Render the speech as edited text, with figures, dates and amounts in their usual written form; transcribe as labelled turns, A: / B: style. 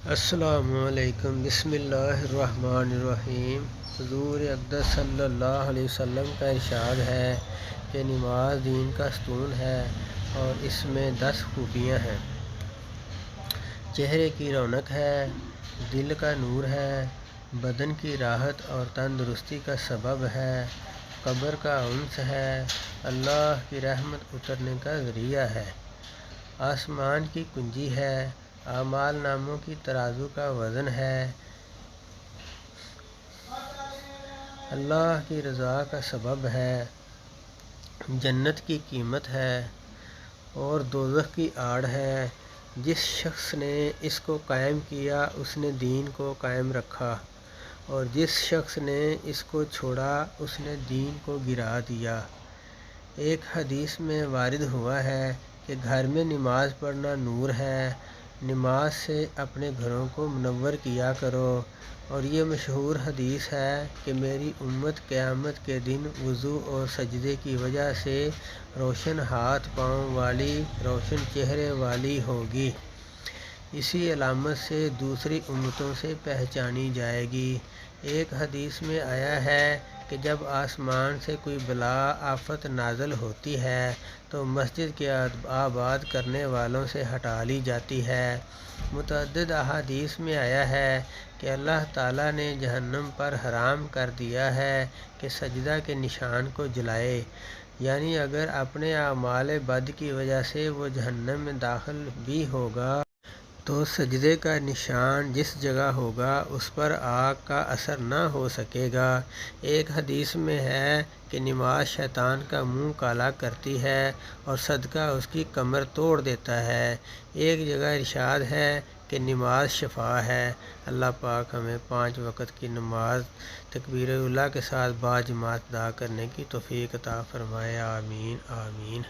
A: السلام علیکم۔ بسم اللہ الرحمن الرحیم۔ حضور اقدس صلی اللہ علیہ وسلم کا ارشاد ہے کہ نماز دین کا ستون ہے اور اس میں 10 خوبیاں ہیں۔ چہرے کی رونق ہے، دل کا نور ہے، بدن کی راحت اور تندرستی کا سبب ہے، قبر کا انس ہے، اللہ کی رحمت اترنے کا ذریعہ ہے، آسمان کی کنجی ہے، اعمال ناموں کی ترازو کا وزن ہے، اللہ کی رضا کا سبب ہے، جنت کی قیمت ہے اور دوزخ کی آڑ ہے۔ جس شخص نے اس کو قائم کیا اس نے دین کو قائم رکھا، اور جس شخص نے اس کو چھوڑا اس نے دین کو گرا دیا۔ ایک حدیث میں وارد ہوا ہے کہ گھر میں نماز پڑھنا نور ہے، نماز سے اپنے گھروں کو منور کیا کرو۔ اور یہ مشہور حدیث ہے کہ میری امت قیامت کے دن وضو اور سجدے کی وجہ سے روشن ہاتھ پاؤں والی، روشن چہرے والی ہوگی، اسی علامت سے دوسری امتوں سے پہچانی جائے گی۔ ایک حدیث میں آیا ہے کہ جب آسمان سے کوئی بلا آفت نازل ہوتی ہے تو مسجد کے آباد کرنے والوں سے ہٹا لی جاتی ہے۔ متعدد احادیث میں آیا ہے کہ اللہ تعالیٰ نے جہنم پر حرام کر دیا ہے کہ سجدہ کے نشان کو جلائے، یعنی اگر اپنے اعمال بد کی وجہ سے وہ جہنم میں داخل بھی ہوگا تو سجدے کا نشان جس جگہ ہوگا اس پر آگ کا اثر نہ ہو سکے گا۔ ایک حدیث میں ہے کہ نماز شیطان کا منہ کالا کرتی ہے اور صدقہ اس کی کمر توڑ دیتا ہے۔ ایک جگہ ارشاد ہے کہ نماز شفا ہے۔ اللہ پاک ہمیں 5 وقت کی نماز تکبیر اولیٰ کے ساتھ باجماعت ادا کرنے کی توفیق عطا فرمائے۔ آمین آمین۔